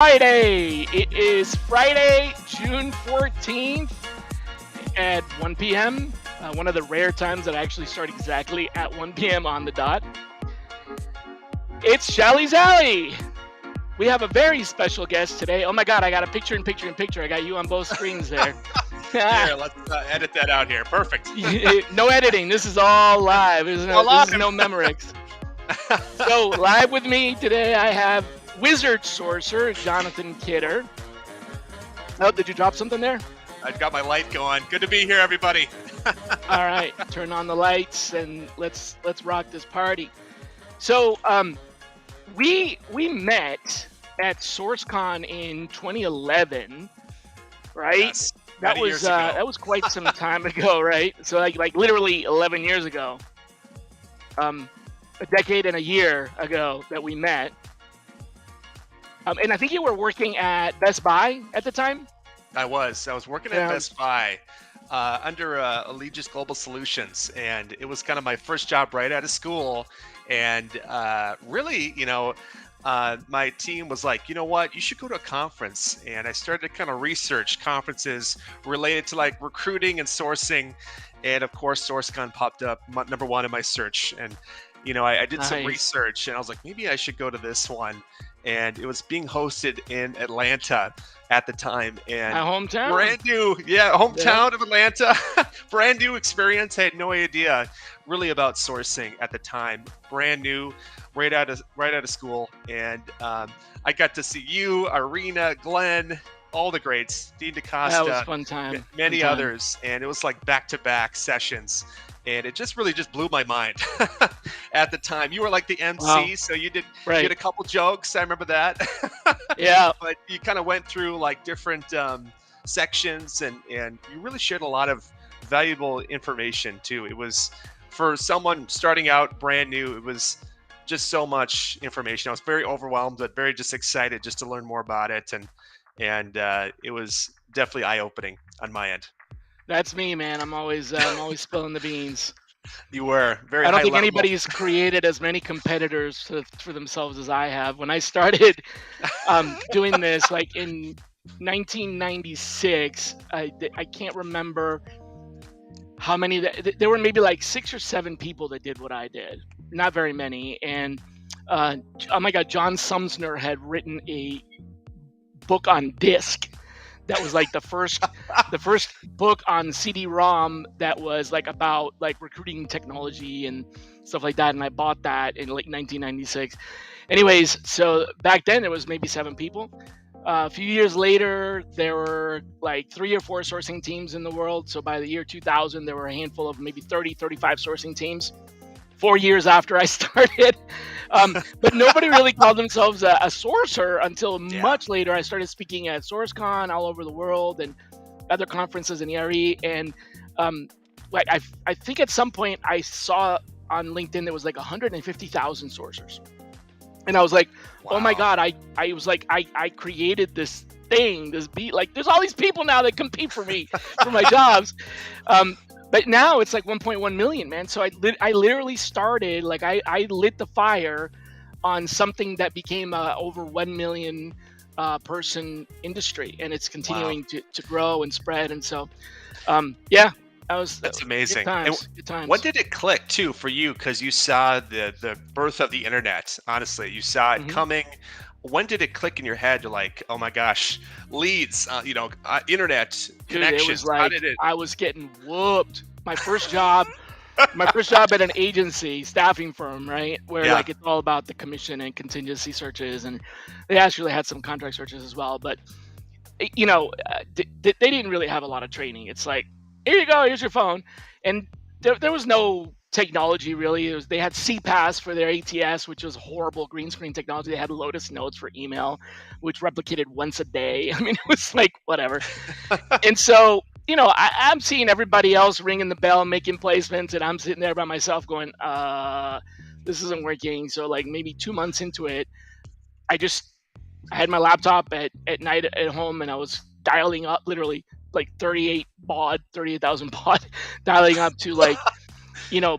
Friday. It is Friday, June 14th at 1 p.m. One of the rare times that I actually start exactly at 1 p.m. on the dot. It's Shally's Alley. We have a very special guest today. Oh my God, I got a picture in picture in picture. I got you on both screens there. Here, let's edit that out here. Perfect. No editing. This is all live. This is no Memorex. So live with me today, I have Wizard Sorcerer Jonathan Kidder. Oh, did you drop something there? I've got my light going. Good to be here, everybody. All right, turn on the lights and let's rock this party. So we met at SourceCon in 2011, right? Yes, that was quite some time ago, right? So like literally 11 years ago, a decade and a year ago that we met. And I think you were working at Best Buy at the time. I was working at Best Buy under Allegis Global Solutions, and it was kind of my first job right out of school. And really, my team was like, you know what, you should go to a conference. And I started to kind of research conferences related to like recruiting and sourcing. And of course, SourceCon popped up number one in my search. And, I did some research and I was like, maybe I should go to this one. And it was being hosted in Atlanta at the time. And my hometown. Brand new. Yeah, hometown of Atlanta. Brand new experience. I had no idea really about sourcing at the time. Brand new, right out of school. And I got to see you, Irina, Glenn, all the greats, Dean DaCosta. That was fun time. Many others. And it was like back-to-back sessions. And it just really blew my mind at the time. You were like the MC, so you did a couple jokes. I remember that. Yeah. But you kind of went through like different sections, and you really shared a lot of valuable information too. It was, for someone starting out brand new, it was just so much information. I was very overwhelmed, but very just excited just to learn more about it. And it was definitely eye-opening on my end. That's me, man. I'm always spilling the beans. You were very. I don't think anybody's created as many competitors for themselves as I have. When I started doing this, like in 1996, I can't remember how many. There were maybe like 6 or 7 people that did what I did. Not very many. And oh my God, John Sumsner had written a book on disc. That was like the first book on CD-ROM that was like about like recruiting technology and stuff like that. And I bought that in like 1996. Anyways, so back then it was maybe 7 people. A few years later, there were like 3 or 4 sourcing teams in the world. So by the year 2000, there were a handful of maybe 30, 35 sourcing teams. 4 years after I started. But nobody really called themselves a sourcer until much later. I started speaking at SourceCon all over the world and other conferences in ERE. And like I think at some point I saw on LinkedIn there was like 150,000 sourcers. And I was like, oh my God, I was like, I created this thing, this beat. Like there's all these people now that compete for me for my jobs. But now it's like 1.1 million, man. So I literally started, like I lit the fire on something that became a over 1 million person industry, and it's continuing to grow and spread. And so, that's amazing. Good times. When did it click too for you? Because you saw the birth of the internet. Honestly, you saw it coming. When did it click in your head? You're like, oh my gosh, leads, internet connections. Dude, it was like, I was getting whooped. My first job at an agency staffing firm, right? Where like it's all about the commission and contingency searches, and they actually had some contract searches as well. But they didn't really have a lot of training. It's like, here you go, here's your phone, and there was no technology really. They had CPaaS for their ATS, which was horrible green screen technology. They had Lotus Notes for email, which replicated once a day. I mean, it was like whatever. And so, I'm seeing everybody else ringing the bell, making placements, and I'm sitting there by myself going, this isn't working. So like maybe 2 months into it, I had my laptop at night at home, and I was dialing up literally like 38,000 baud, dialing up to like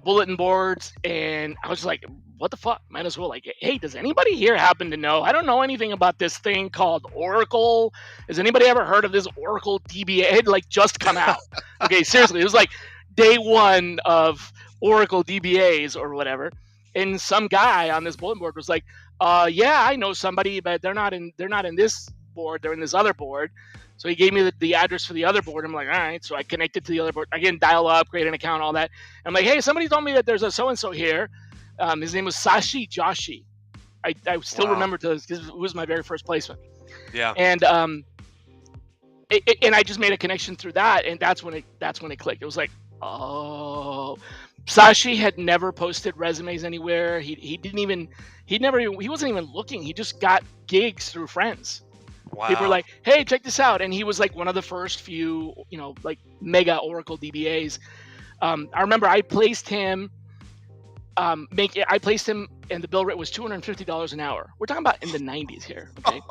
bulletin boards, and I was like what the fuck? Might as well, like, hey, does anybody here happen to know? I don't know anything about this thing called Oracle. Has anybody ever heard of this Oracle DBA? It had like just come out. Okay, seriously, it was like day one of Oracle DBAs or whatever. And some guy on this bulletin board was like, yeah, I know somebody, but they're not in this board, they're in this other board. So he gave me the address for the other board. I'm like, all right. So I connected to the other board. Again, dial up, create an account, all that. I'm like, hey, somebody told me that there's a so-and-so here. His name was Sashi Joshi. I still remember because it was my very first placement. Yeah. And and I just made a connection through that, and that's when it clicked. It was like, oh, Sashi had never posted resumes anywhere. He wasn't even looking. He just got gigs through friends. Wow. People were like, hey, check this out. And he was like one of the first few, like mega Oracle DBAs. I remember I placed him, and the bill rate was $250 an hour. We're talking about in the 90s here. Okay.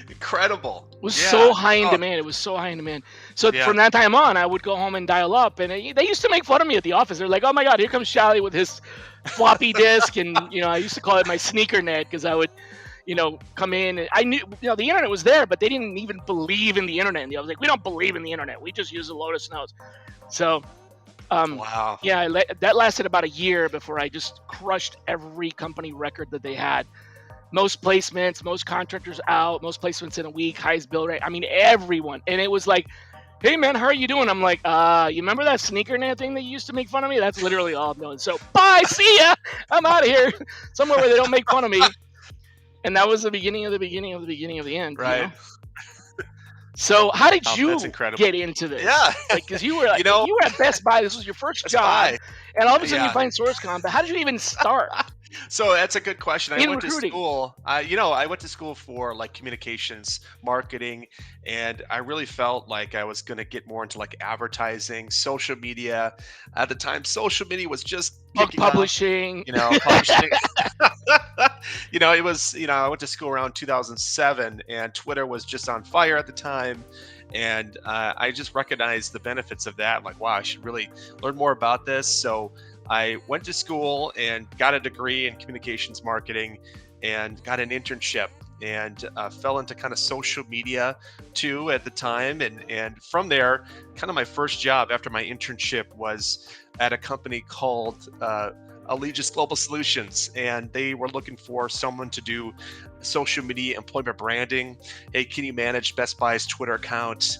Incredible. It was so high in demand. It was so high in demand. So from that time on, I would go home and dial up. And they used to make fun of me at the office. They're like, oh my God, here comes Shally with his floppy disk. And, I used to call it my sneaker net because I would, come in. And I knew, the internet was there, but they didn't even believe in the internet. And I was like, we don't believe in the internet. We just use the Lotus Notes. So, wow. Yeah, that lasted about a year before I just crushed every company record that they had. Most placements, most contractors out, most placements in a week, highest bill rate. I mean, everyone. And it was like, hey, man, how are you doing? I'm like, you remember that sneaker net thing that you used to make fun of me? That's literally all I'm doing. So, bye, see ya. I'm out of here. Somewhere where they don't make fun of me. And that was the beginning of the beginning of the beginning of the end. Right. So how did you get into this? Yeah. Because you were like, you were at Best Buy. This was your first job. And all of a sudden you find SourceCon. But how did you even start? So that's a good question. I went recruiting. to school. I went to school for like communications, marketing, and I really felt like I was going to get more into like advertising, social media. At the time, social media was just book publishing. Publishing. It was. I went to school around 2007, and Twitter was just on fire at the time. And I just recognized the benefits of that. Like, wow, I should really learn more about this. So I went to school and got a degree in communications marketing and got an internship and fell into kind of social media too at the time. And from there, kind of my first job after my internship was at a company called Allegis Global Solutions. And they were looking for someone to do social media employment branding. Hey, can you manage Best Buy's Twitter account?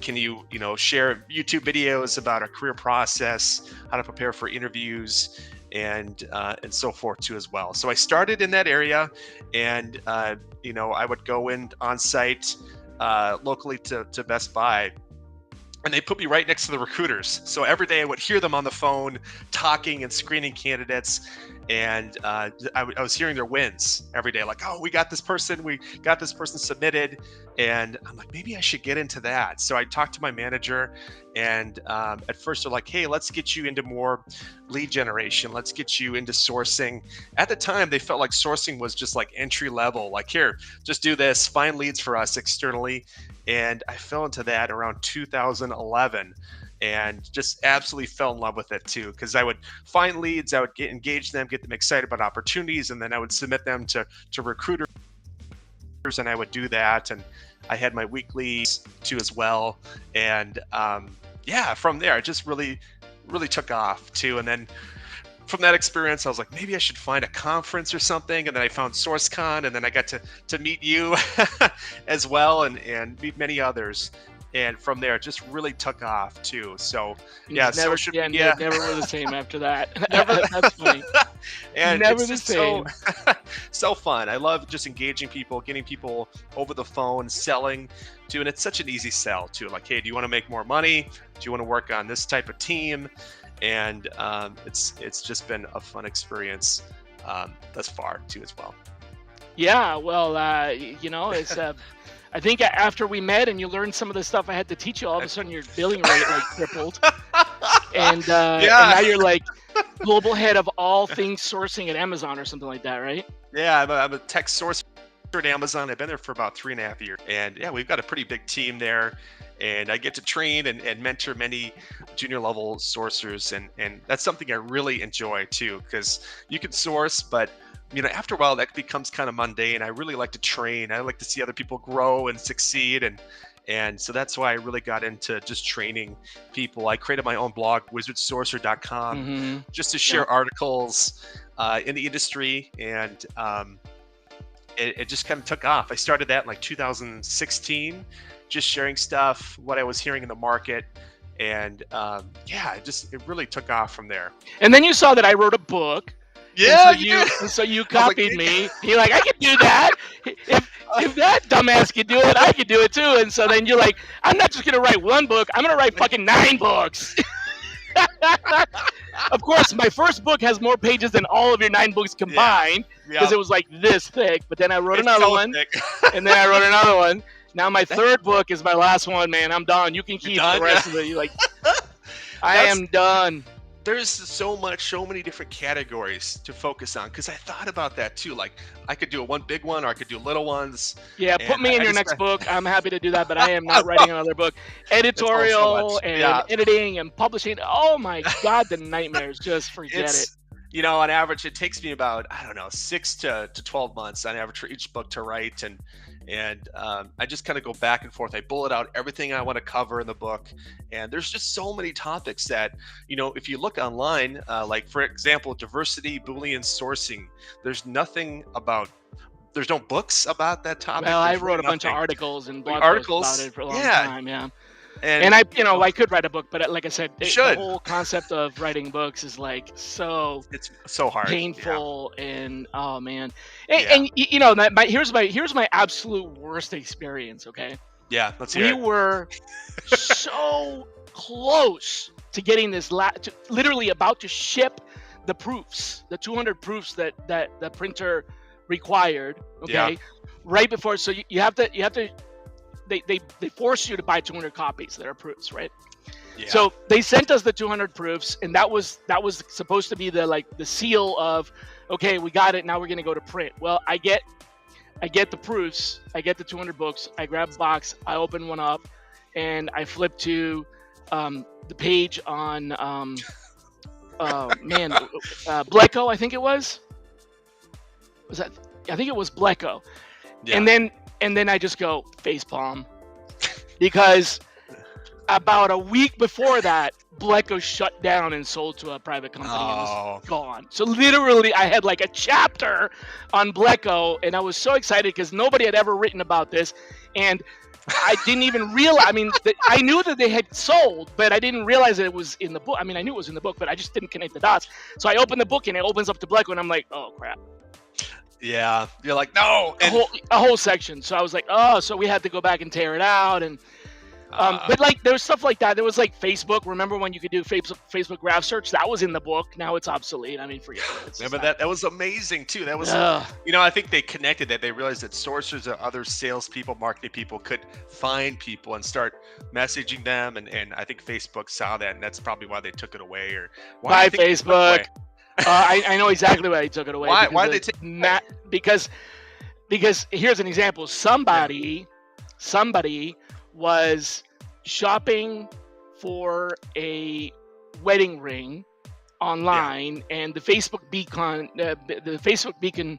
Can you, share YouTube videos about our career process, how to prepare for interviews, and so forth too as well. So I started in that area, and I would go in on site locally to Best Buy, and they put me right next to the recruiters. So every day I would hear them on the phone talking and screening candidates, and I was hearing their wins every day. Like, oh, we got this person submitted, and I'm like, maybe I should get into that. So I talked to my manager, and at first they're like, hey, let's get you into more lead generation. Let's get you into sourcing. At the time, they felt like sourcing was just like entry level. Like, here, just do this, find leads for us externally. And I fell into that around 2011 and just absolutely fell in love with it too. Because I would find leads, I would engage them, get them excited about opportunities, and then I would submit them to recruiters, and I would do that. And I had my weeklies too as well. And from there, it just really, really took off too. And then from that experience, I was like, maybe I should find a conference or something. And then I found SourceCon, and then I got to meet you as well, and meet many others. And from there, it just really took off too. So social media. Never were the same after that. That's funny. And never the same. So fun. I love just engaging people, getting people over the phone, selling too. And it's such an easy sell too. Like, hey, do you want to make more money? Do you want to work on this type of team? And it's just been a fun experience thus far too as well. Yeah, well, it's. I think after we met and you learned some of the stuff I had to teach you, all of a sudden your billing rate like tripled, and now you're like global head of all things sourcing at Amazon or something like that, right? Yeah, I'm a tech source at Amazon. I've been there for about 3.5 years. And yeah, we've got a pretty big team there. And I get to train and mentor many junior level sourcers. And that's something I really enjoy too, because you can source, but after a while that becomes kind of mundane. I really like to train. I like to see other people grow and succeed. And so that's why I really got into just training people. I created my own blog, wizardsourcer.com, just to share articles in the industry. And it just kind of took off. I started that in like 2016, just sharing stuff, what I was hearing in the market. And it really took off from there. And then you saw that I wrote a book. Yeah, so you copied me. You're like, I can do that. If that dumbass can do it, I can do it too. And so then you're like, I'm not just gonna write one book. I'm gonna write fucking 9 books. Of course, my first book has more pages than all of your 9 books combined, because it was like this thick. But then I wrote another one, and then I wrote another one. Now my third book is my last one, man. I'm done. You can keep the rest of it. You're like, I am done. There's so many different categories to focus on, because I thought about that too. Like, I could do one big one, or I could do little ones. Yeah, put me in your next book. I'm happy to do that, but I am not writing another book. Editorial and editing and publishing. Oh my God, the nightmares. Just forget it. On average, it takes me about, I don't know, 6 to 12 months on average for each book to write. And I just kind of go back and forth. I bullet out everything I want to cover in the book. And there's just so many topics that, if you look online, like, for example, diversity, Boolean sourcing, there's no books about that topic. Well, I wrote a bunch of articles and blog posts about it for a long time. Yeah. And I could write a book, but like I said, the whole concept of writing books is like it's so hard, painful, and oh man, and here's my absolute worst experience. Okay. Yeah, let's hear it. We were so close to getting this, literally about to ship the proofs, the 200 proofs that the printer required. Okay, right before. So you have to. They force you to buy 200 copies that are proofs, right? Yeah. So they sent us the 200 proofs, and that was supposed to be the seal of, okay, we got it. Now we're gonna go to print. Well, I get the proofs, I get the 200 books, I grab a box, I open one up, and I flip to the page on Bleco, I think it was. Was that? I think it was Bleco. Yeah. And then I just go facepalm, because about a week before that, Bleco shut down and sold to a private company and was gone. So literally, I had like a chapter on Bleco, and I was so excited because nobody had ever written about this, and I didn't even realize. I mean, I knew that they had sold, but I didn't realize that it was in the book. I mean, I knew it was in the book, but I just didn't connect the dots. So I opened the book, and it opens up to Bleco, and I'm like, oh crap. Yeah, you're like, no, a whole section. So I was like, so we had to go back and tear it out, and but like there was stuff like that. There was like Facebook. Remember when you could do Facebook graph search? That was in the book. Now it's obsolete. I mean, forget it. Remember that was amazing too. That was I think they connected that. They realized that sourcers or other salespeople, marketing people could find people and start messaging them, and I think Facebook saw that, and that's probably why they took it away. Or why Facebook. I know exactly why they took it away. Why did they take it away? Because here's an example. Somebody was shopping for a wedding ring online, and the Facebook beacon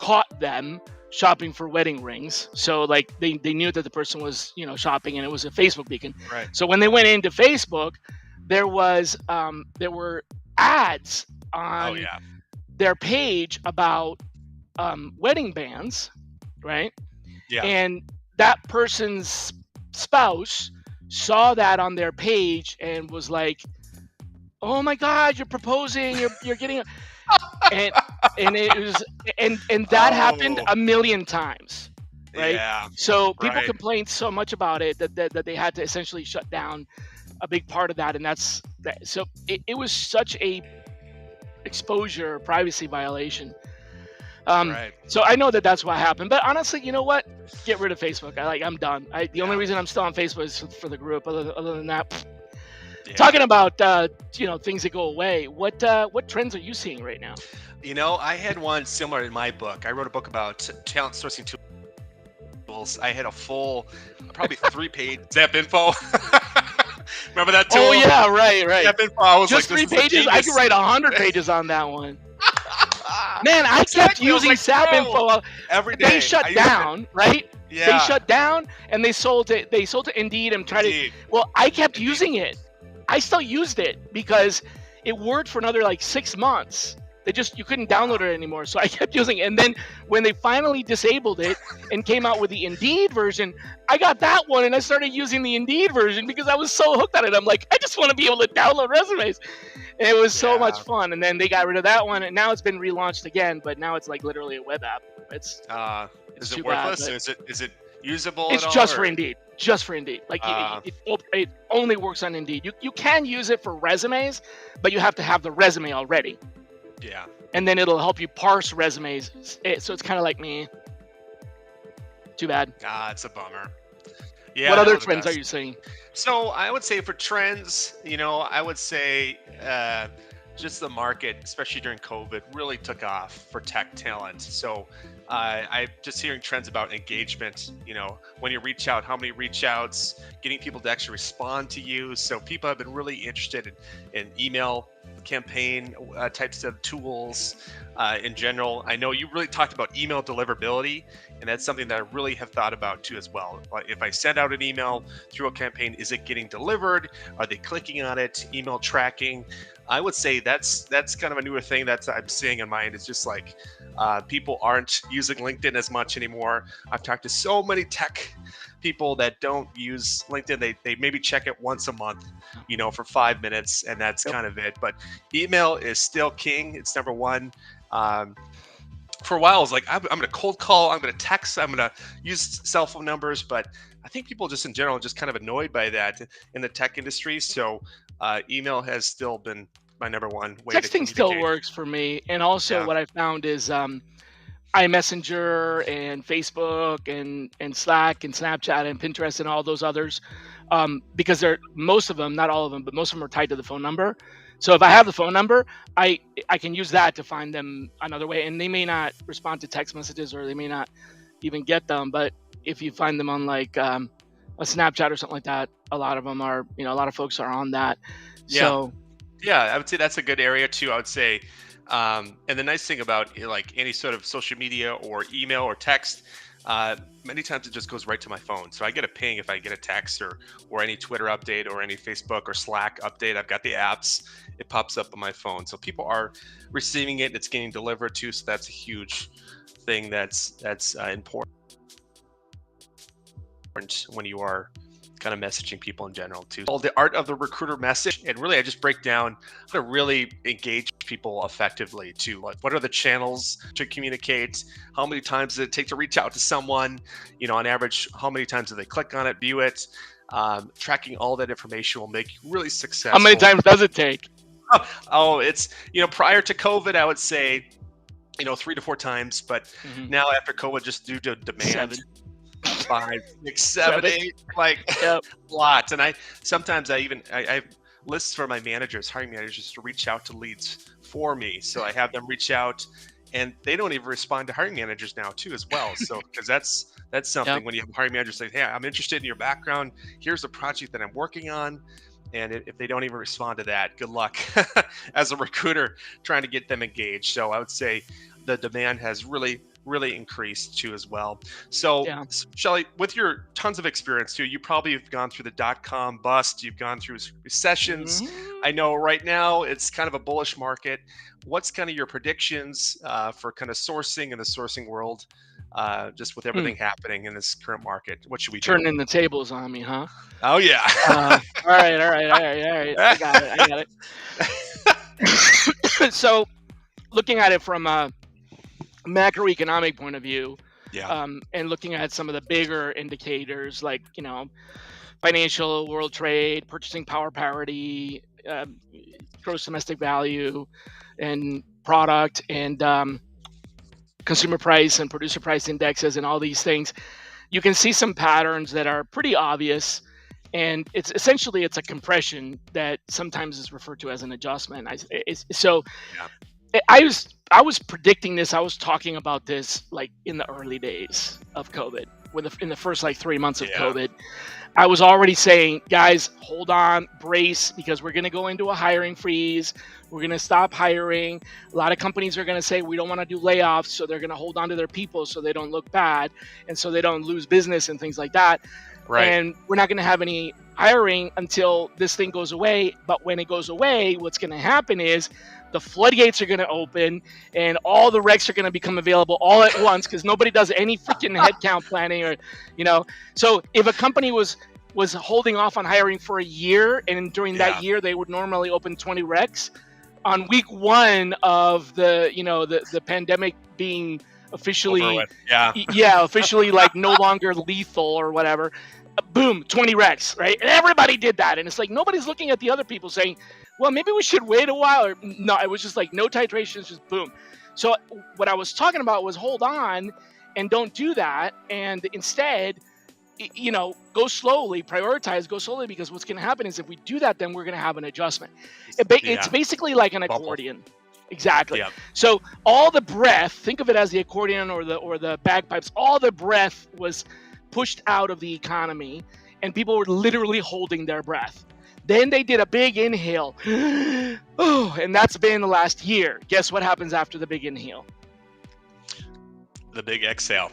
caught them shopping for wedding rings. So like they knew that the person was shopping, and it was a Facebook beacon. Right. So when they went into Facebook, there were ads on their page about wedding bands, right? Yeah. And that person's spouse saw that on their page and was like, "Oh my God, you're proposing! You're getting," and it was and that happened a million times, right? Yeah. So people complained so much about it that they had to essentially shut down a big part of that, and that's that. So it was such a exposure privacy violation. So I know that's what happened, but honestly, you know what? Get rid of Facebook. I'm done. The only reason I'm still on Facebook is for the group. Other than that, talking about things that go away. What trends are you seeing right now? I had one similar in my book. I wrote a book about talent sourcing tools. tools. I had a full, probably 3-page Zap Info. Remember that tool? Oh yeah, right. Zap Info. I was Just like, 3 pages. I could write 100 pages on that one. Man, I kept using Zap Info. Every day. They shut down, right? Yeah. They shut down and they sold it. They sold to Indeed and tried to. Well, I kept using it. I still used it because it worked for another like 6 months. You couldn't download it anymore, so I kept using it. And then when they finally disabled it and came out with the Indeed version, I got that one and I started using the Indeed version because I was so hooked on it. I'm like, I just want to be able to download resumes. And it was so much fun. And then they got rid of that one, and now it's been relaunched again, but now it's like literally a web app. It's is it worthless? Is it usable? It's just for Indeed. Just for Indeed. Like it only works on Indeed. You can use it for resumes, but you have to have the resume already. Yeah. And then it'll help you parse resumes. So it's kind of like me. Too bad. It's a bummer. Yeah. What other trends are you seeing? So I would say for trends, I would say just the market, especially during COVID, really took off for tech talent. So I'm just hearing trends about engagement, when you reach out, how many reach outs, getting people to actually respond to you. So people have been really interested in email campaign types of tools in general. I know you really talked about email deliverability, and that's something that I really have thought about too as well. If I send out an email through a campaign, is it getting delivered? Are they clicking on it? Email tracking. I would say that's kind of a newer thing that I'm seeing in mind. Is just like people aren't using LinkedIn as much anymore. I've talked to so many tech people that don't use LinkedIn. They maybe check it once a month, for 5 minutes, and that's kind of it. But email is still king. It's number one. For a while, I was like, I'm going to cold call, I'm going to text, I'm going to use cell phone numbers. But I think people just in general are just kind of annoyed by that in the tech industry. So email has still been my number one way to communicate. Texting still works for me. And also what I found is iMessenger and Facebook and Slack and Snapchat and Pinterest and all those others, because most of them, not all of them, but most of them are tied to the phone number. So if I have the phone number, I can use that to find them another way. And they may not respond to text messages, or they may not even get them. But if you find them on like a Snapchat or something like that, a lot of them are, a lot of folks are on that. So I would say that's a good area too. I would say, and the nice thing about like any sort of social media or email or text, many times it just goes right to my phone. So I get a ping if I get a text or any Twitter update or any Facebook or Slack update. I've got the apps. It pops up on my phone. So people are receiving it. It's getting delivered too. So that's a huge thing that's important when you are kind of messaging people in general too. Called The Art of the Recruiter Message. And really, I just break down how to really engage people effectively too. Like, what are the channels to communicate? How many times does it take to reach out to someone? On average, how many times do they click on it, view it? Tracking all that information will make you really successful. How many times does it take? Oh, it's, prior to COVID, I would say, 3 to 4 times. But now after COVID, just due to demand, 7. 5, 6, 7, 8, like lots. And I have lists for my managers, hiring managers, to reach out to leads for me. So I have them reach out, and they don't even respond to hiring managers now too as well. So because that's something when you have hiring managers say, hey, I'm interested in your background. Here's a project that I'm working on. And if they don't even respond to that, good luck as a recruiter trying to get them engaged. So I would say the demand has really increased too as well. So Shally, with your tons of experience too, you probably have gone through the .com bust, you've gone through recessions. I know right now it's kind of a bullish market. What's kind of your predictions for kind of sourcing in the sourcing world, just with everything happening in this current market? What should we do? Turning the tables on me, huh? Oh yeah. All right. I got it. So looking at it from a macroeconomic point of view, and looking at some of the bigger indicators like financial, world trade, purchasing power parity, gross domestic value, and product, and consumer price and producer price indexes, and all these things, you can see some patterns that are pretty obvious. And it's essentially a compression that sometimes is referred to as an adjustment. I was predicting this. I was talking about this like in the early days of COVID, in the first like 3 months of Yeah. COVID. I was already saying, guys, hold on, brace, because we're going to go into a hiring freeze. We're going to stop hiring. A lot of companies are going to say we don't want to do layoffs, so they're going to hold on to their people so they don't look bad and so they don't lose business and things like that. Right. And we're not going to have any hiring until this thing goes away. But when it goes away, what's going to happen is the floodgates are going to open and all the recs are going to become available all at once because nobody does any freaking headcount planning or, So if a company was holding off on hiring for a year, and during that year they would normally open 20 recs, on week one of the pandemic being officially officially like no longer lethal or whatever, boom, 20 recs, right? And everybody did that, and it's like nobody's looking at the other people saying, well, maybe we should wait a while. Or no, it was just like no titrations, just boom. So what I was talking about was hold on and don't do that, and instead, go slowly, prioritize, go slowly, because what's going to happen is if we do that, then we're going to have an adjustment. It's basically like an accordion. Exactly. Yeah. So all the breath, think of it as the accordion or the bagpipes, all the breath was pushed out of the economy and people were literally holding their breath. Then they did a big inhale. Oh, and that's been the last year. Guess what happens after the big inhale? The big exhale.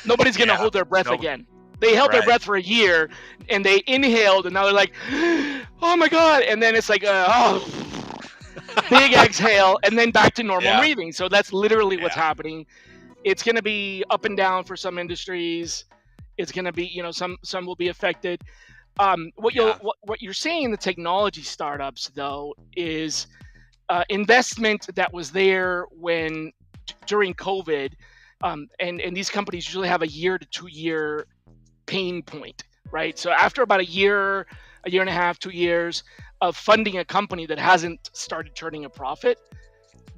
Nobody's going to hold their breath again. They held their breath for a year and they inhaled and now they're like, oh my God. And then it's like, big exhale and then back to normal breathing. So that's literally what's happening. It's going to be up and down for some industries. It's going to be, some will be affected. What you're seeing in the technology startups, though, is investment that was there during COVID, and these companies usually have a 1 to 2 year pain point, right? So after about a year and a half, 2 years of funding a company that hasn't started turning a profit,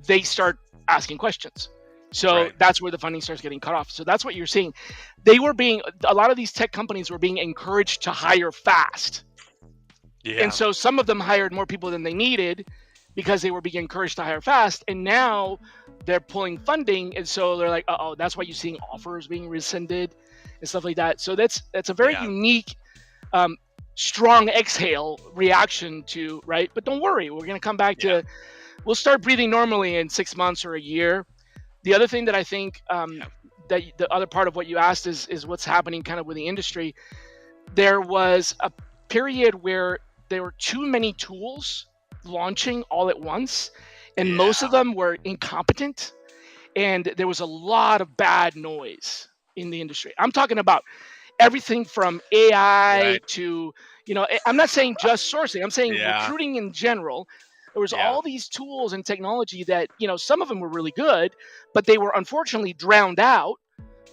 they start asking questions. So that's where the funding starts getting cut off. So that's what you're seeing. A lot of these tech companies were being encouraged to hire fast. Yeah. And so some of them hired more people than they needed because they were being encouraged to hire fast. And now they're pulling funding. And so they're like, that's why you're seeing offers being rescinded and stuff like that. So that's a very unique, strong exhale reaction to, right? But don't worry, we're going to come back to, we'll start breathing normally in 6 months or a year. The other thing that I think that the other part of what you asked is what's happening kind of with the industry. There was a period where there were too many tools launching all at once, and most of them were incompetent, and there was a lot of bad noise in the industry. I'm talking about everything from AI to, I'm not saying just sourcing. I'm saying recruiting in general. There was all these tools and technology that, some of them were really good, but they were unfortunately drowned out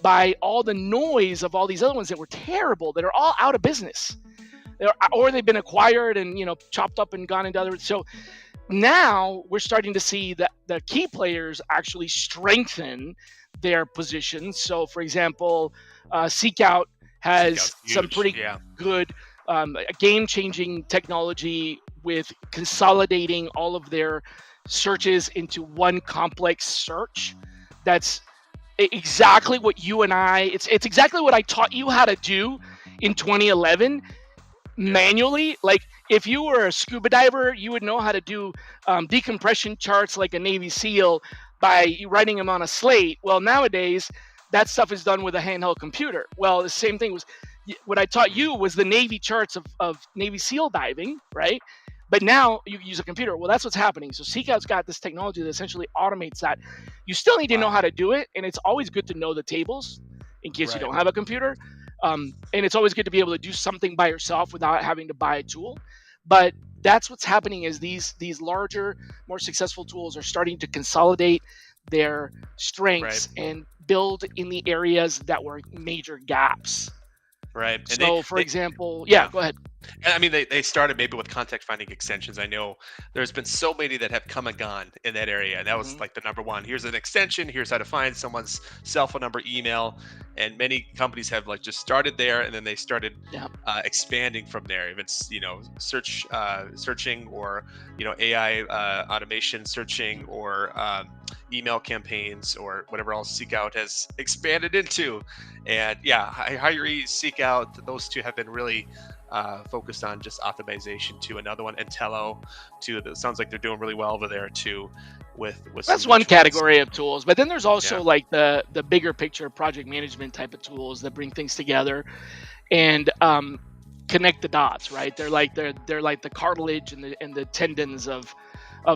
by all the noise of all these other ones that were terrible, that are all out of business. Or they've been acquired and, chopped up and gone into other. So now we're starting to see that the key players actually strengthen their positions. So, for example, Seekout has some pretty good game-changing technology with consolidating all of their searches into one complex search. That's exactly what you and it's exactly what I taught you how to do in 2011 manually. Like if you were a scuba diver, you would know how to do decompression charts like a Navy SEAL by writing them on a slate. Well, nowadays that stuff is done with a handheld computer. Well, the same thing was what I taught you was the Navy charts of Navy SEAL diving, right? But now you use a computer. Well, that's what's happening. So Seekout's got this technology that essentially automates that. You still need to know how to do it, and it's always good to know the tables in case you don't have a computer. And it's always good to be able to do something by yourself without having to buy a tool. But that's what's happening is these larger, more successful tools are starting to consolidate their strengths and build in the areas that were major gaps. Right. And so, for example, go ahead. And I mean, they started maybe with contact finding extensions. I know there's been so many that have come and gone in that area. And that was like the number one. Here's an extension. Here's how to find someone's cell phone number, email. And many companies have like just started there, and then they started expanding from there. If it's, searching or, AI automation searching or, email campaigns or whatever else Seek Out has expanded into. And yeah, Hiree, Seek Out, those two have been really focused on just optimization too. Another one, Intello, too. That sounds like they're doing really well over there too, with some That's of the one tools. category of tools, but then there's also Yeah. like the bigger picture project management type of tools that bring things together and connect the dots, right? They're like the cartilage and the tendons of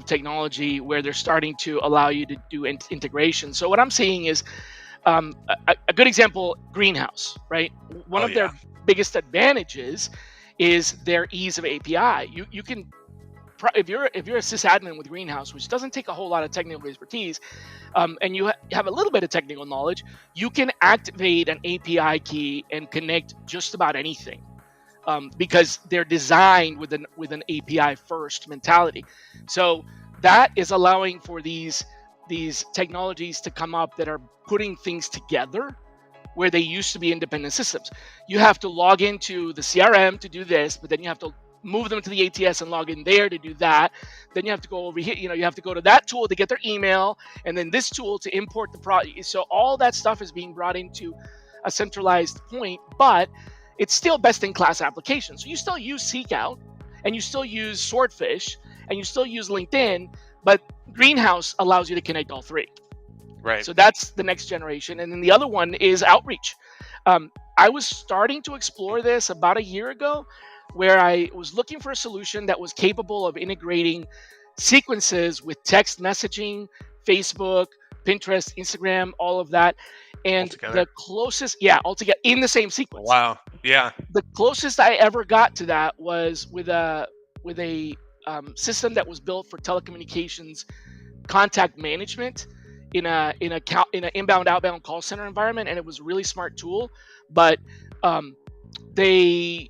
technology, where they're starting to allow you to do integration. So what I'm seeing is a good example, Greenhouse, right? One Oh of their yeah. biggest advantages is their ease of API. You can if you're a sysadmin with Greenhouse, which doesn't take a whole lot of technical expertise, and you have a little bit of technical knowledge, you can activate an API key and connect just about anything, because they're designed with an API first mentality. So that is allowing for these technologies to come up that are putting things together where they used to be independent systems. You have to log into the CRM to do this, but then you have to move them to the ATS and log in there to do that. Then you have to go over here, you have to go to that tool to get their email, and then this tool to import the product. So all that stuff is being brought into a centralized point, but it's still best in class application. So you still use Seekout, and you still use Swordfish, and you still use LinkedIn, but Greenhouse allows you to connect all three. Right. So that's the next generation. And then the other one is Outreach. I was starting to explore this about a year ago, where I was looking for a solution that was capable of integrating sequences with text messaging, Facebook, Pinterest, Instagram, all of that. And Altogether. the closest, yeah, altogether in the same sequence. Wow. Yeah. The closest I ever got to that was with a system that was built for telecommunications contact management in an inbound outbound call center environment, and it was a really smart tool. But the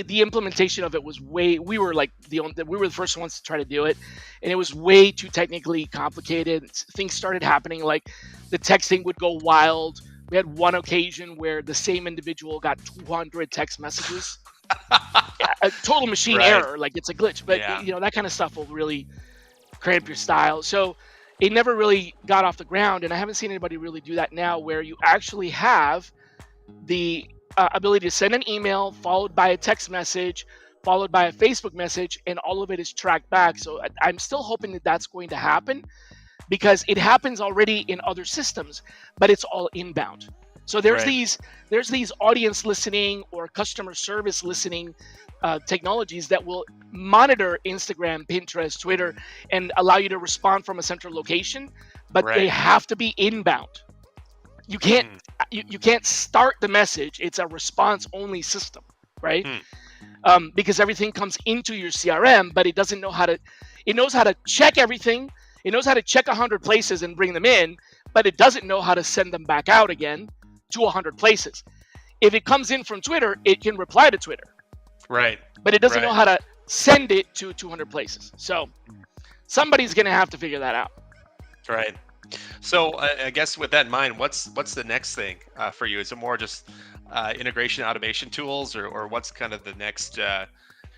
implementation of it was we were the first ones to try to do it, and it was way too technically complicated. Things started happening, like the texting would go wild. We had one occasion where the same individual got 200 text messages. A total machine Right. error, like it's a glitch. But Yeah. that kind of stuff will really cramp your style. So it never really got off the ground, and I haven't seen anybody really do that now, where you actually have the ability to send an email followed by a text message followed by a Facebook message, and all of it is tracked back. So I'm still hoping that that's going to happen, because it happens already in other systems, but it's all inbound. So there's Right. these audience listening or customer service listening technologies that will monitor Instagram, Pinterest, Twitter, and allow you to respond from a central location, but they Right. have to be inbound. You can't Mm. you can't start the message. It's a response only system, right? Hmm. Because everything comes into your CRM, but it doesn't know how to. It knows how to check everything. It knows how to check 100 places and bring them in, but it doesn't know how to send them back out again to 100 places. If it comes in from Twitter, it can reply to Twitter, Right. but it doesn't know Right. how to send it to 200 places. So somebody's going to have to figure that out. Right. So I guess with that in mind, what's the next thing for you? Is it more just integration automation tools, or what's kind of the next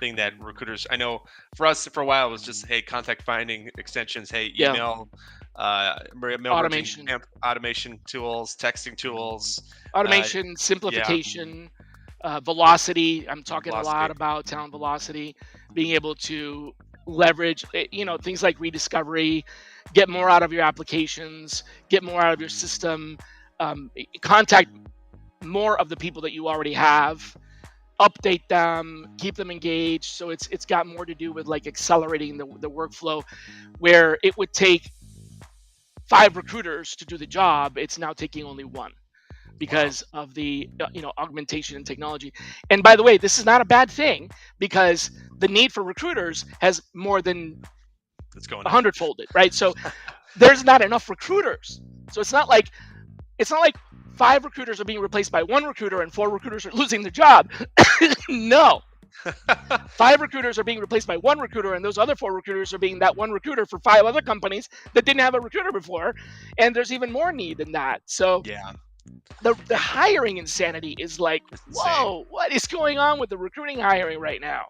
thing that recruiters? I know for us for a while it was just, hey, contact finding extensions, hey, Yeah, email, mail merging, automation, automation tools, texting tools. Uh, automation, yeah, simplification, velocity. I'm talking a lot velocity. about talent velocity, being able to leverage, things like rediscovery, get more out of your applications, get more out of your system, contact more of the people that you already have, update them, keep them engaged. So it's got more to do with like accelerating the workflow, where it would take 5 recruiters to do the job. It's now taking only one, Wow. because of the augmentation in technology. And by the way, this is not a bad thing, because the need for recruiters has more than It's going a up. hundredfolded, right? So there's not enough recruiters. So it's not like 5 recruiters are being replaced by 1 recruiter and 4 recruiters are losing their job. No. 5 recruiters are being replaced by 1 recruiter, and those other 4 recruiters are being that 1 recruiter for 5 other companies that didn't have a recruiter before, and there's even more need than that. So Yeah, the hiring insanity is like, it's insane. whoa, what is going on with the recruiting hiring right now?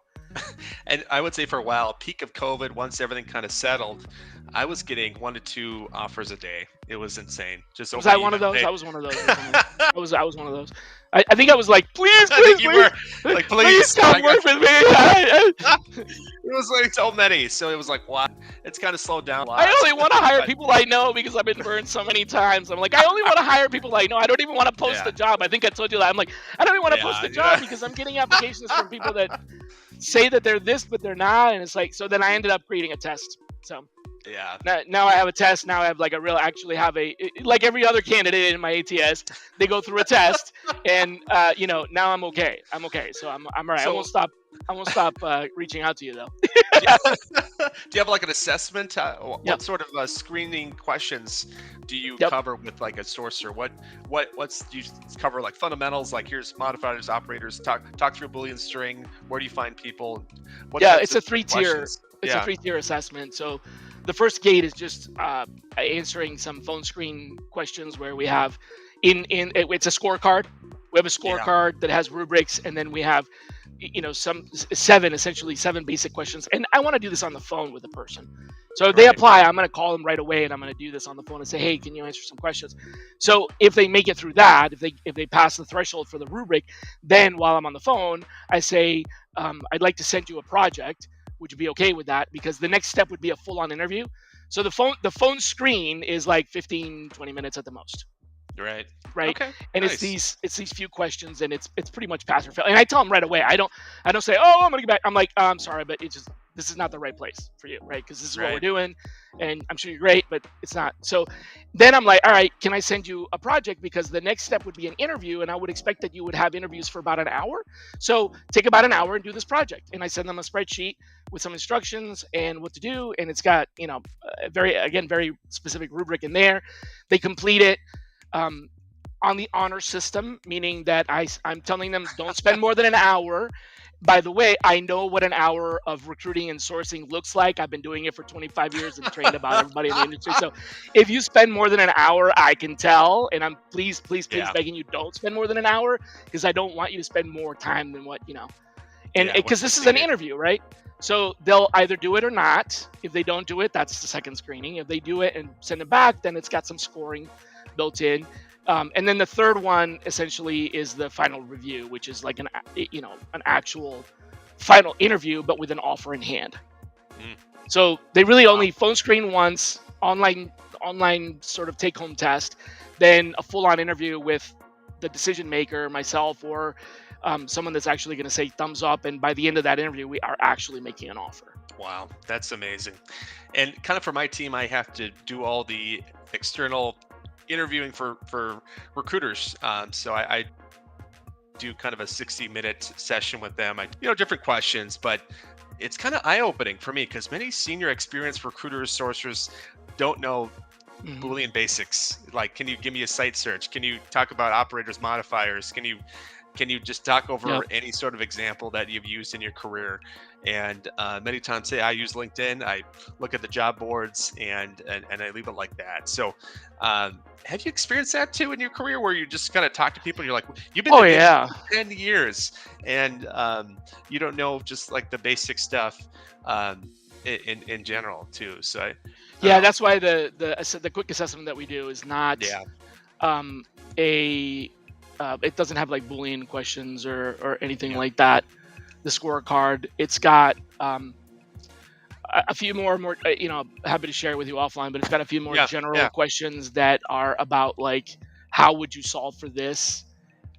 And I would say for a while, peak of COVID, once everything kind of settled, I was getting 1 to 2 offers a day. It was insane. Just Was over I the one of email. those? I was one of those recently. I was one of those. I think I was like, please, I think please, you were please, like, please please, come work with me. it was like so many. So it was like, wow, it's kind of slowed down a I lot. only want to hire But people I know because I've been burned so many times. I'm like, I only want to hire people I know. I don't even want to post yeah, a job. I think I told you that. I'm like, I don't even want to post yeah, a job because I'm getting applications from people that say that they're this, but they're not. And it's like, so then I ended up creating a test. So yeah. now I have a test. Now I have like a real, actually have like every other candidate in my ATS, they go through a test, and now I'm okay. I'm okay. So I'm all right. I So won't stop. I won't stop reaching out to you though. do you, do you have like an assessment? Yep. What sort of screening questions do you Yep. cover with like a sourcer? What's do you cover like fundamentals? Like here's modifiers, operators. Talk through a Boolean string. Where do you find people? What Yeah, types it's a of three-tier. questions? It's a Yeah. three-tier assessment. So the first gate is just answering some phone screen questions where we have it's a scorecard. We have a Yeah. scorecard that has rubrics, and then we have some seven basic questions. And I want to do this on the phone with the person. So if they Right. apply, I'm going to call them right away, and I'm going to do this on the phone and say, hey, can you answer some questions? So if they make it through that, if they pass the threshold for the rubric, then while I'm on the phone, I say, I'd like to send you a project. Would you be okay with that? Because the next step would be a full-on interview. So the phone screen is like 15, 20 minutes at the most, Right. right? Okay. And it's Nice. these few questions, and it's pretty much pass or fail. And I tell them right away. I don't say, oh, I'm gonna get back. I'm like, I'm sorry, but this is not the right place for you, right? Because this is what we're Right. doing, and I'm sure you're great, but it's not. So then I'm like, all right, can I send you a project? Because the next step would be an interview, and I would expect that you would have interviews for about an hour. So take about an hour and do this project. And I send them a spreadsheet with some instructions and what to do, and it's got a very specific rubric in there. They complete it. Um, on the honor system, meaning that I'm telling them don't spend more than an hour. By the way, I know what an hour of recruiting and sourcing looks like. I've been doing it for 25 years and trained about everybody in the industry. So if you spend more than an hour, I can tell. And I'm please Yeah. begging you, don't spend more than an hour because I don't want you to spend more time than what. And Yeah. because this is an interview, right? So they'll either do it or not. If they don't do it, that's the second screening. If they do it and send it back, then it's got some scoring built in. And then the third one essentially is the final review, which is like an actual final interview, but with an offer in hand. Mm. So they really Wow. only phone screen once, online sort of take home test, then a full on interview with the decision maker, myself, or someone that's actually going to say thumbs up. And by the end of that interview, we are actually making an offer. Wow, that's amazing. And kind of for my team, I have to do all the external interviewing for recruiters. So I do kind of a 60-minute session with them. Different questions, but it's kind of eye-opening for me because many senior experienced recruiters, sourcers don't know Mhm. Boolean basics. Like, can you give me a site search? Can you talk about operators, modifiers? Can you just talk over Yep. any sort of example that you've used in your career? And many times, say I use LinkedIn, I look at the job boards and I leave it like that. So, have you experienced that too in your career, where you just kind of talk to people and you're like, you've been Oh in the industry yeah. for 10 years, and you don't know just like the basic stuff in general too. So I don't Yeah, know. that's why the quick assessment that we do is not Yeah, um, a it doesn't have like Boolean questions or anything yeah, like that. The scorecard, it's got a few more happy to share with you offline, but it's got a few more yeah, general yeah, questions that are about like how would you solve for this.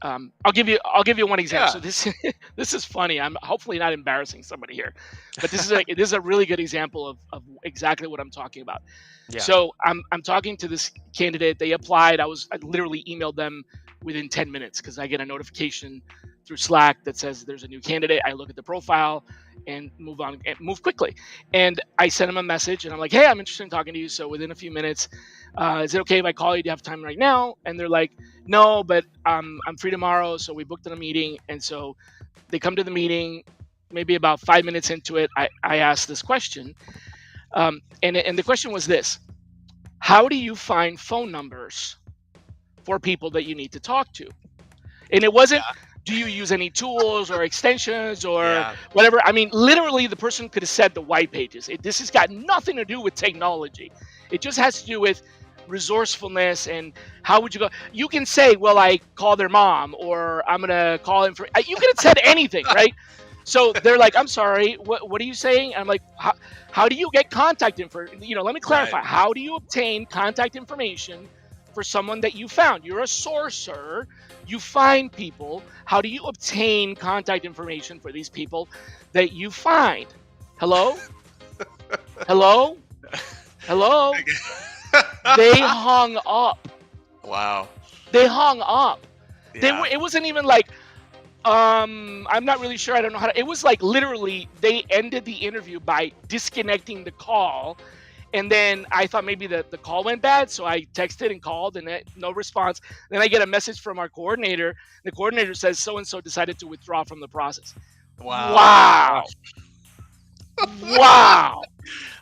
I'll give you one example. So yeah, this this is funny. I'm hopefully not embarrassing somebody here, but this is a really good example of exactly what I'm talking about. yeah. So I'm talking to this candidate. They applied. I literally emailed them within 10 minutes because I get a notification through Slack that says there's a new candidate. I look at the profile and move on and move quickly. And I sent them a message and I'm like, hey, I'm interested in talking to you. So within a few minutes, is it okay if I call you? Do you have time right now? And they're like, no, but I'm free tomorrow. So we booked in a meeting. And so they come to the meeting. Maybe about 5 minutes into it, I asked this question. And the question was this: how do you find phone numbers for people that you need to talk to? And it wasn't Yeah. do you use any tools or extensions or Yeah. whatever? I mean, literally, the person could have said the white pages. This has got nothing to do with technology. It just has to do with resourcefulness and how would you go. You can say, well, I call their mom, or I'm gonna call him for. You could have said anything, right? So they're like, I'm sorry, what are you saying? I'm like, how do you get contact info? Let me clarify. Right. How do you obtain contact information for someone that you found? You're a sourcer. You find people. How do you obtain contact information for these people that you find? Hello? Hello? Hello? They hung up. Wow. They hung up. Yeah. It wasn't even like, I'm not really sure. I don't know how to. It was like literally they ended the interview by disconnecting the call. And then I thought maybe the call went bad. So I texted and called and no response. Then I get a message from our coordinator. The coordinator says so-and-so decided to withdraw from the process. Wow. Wow.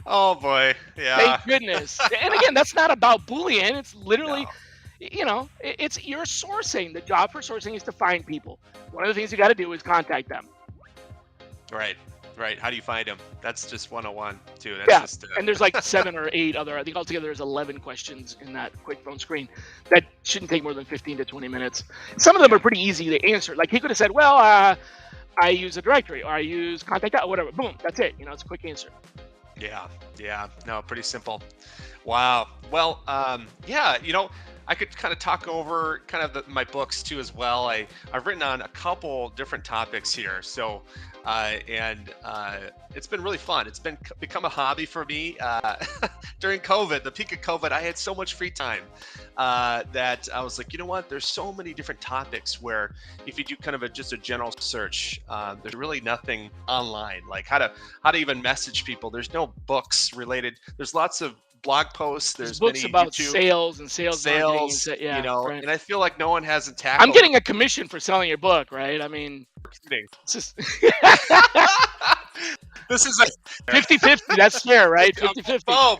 Oh boy. Yeah. Thank goodness. And again, that's not about bullying. It's literally, No. it's your sourcing. The job for sourcing is to find people. One of the things you got to do is contact them. Right. How do you find them? That's just 101 too. That's just and there's like 7 or 8 other. I think altogether there's 11 questions in that quick phone screen that shouldn't take more than 15 to 20 minutes. Some of them are pretty easy to answer. Like he could have said, well, I use a directory or I use contact, whatever. Boom, that's it. It's a quick answer. Yeah. No, pretty simple. Wow. Well, yeah, I could kind of talk over kind of my books too as well. I've written on a couple different topics here. So, it's been really fun. It's become a hobby for me. During COVID, the peak of COVID, I had so much free time that I was like, you know what? There's so many different topics where if you do kind of just a general search, there's really nothing online, like how to even message people. There's no books related. There's lots of blog posts. There's books many about YouTube sales and sales marketing. Right. and I feel like no one hasn't tackled. I'm getting a commission for selling your book, right? I mean, it's just this is a 50-50. That's fair, right? 50-50. Boom.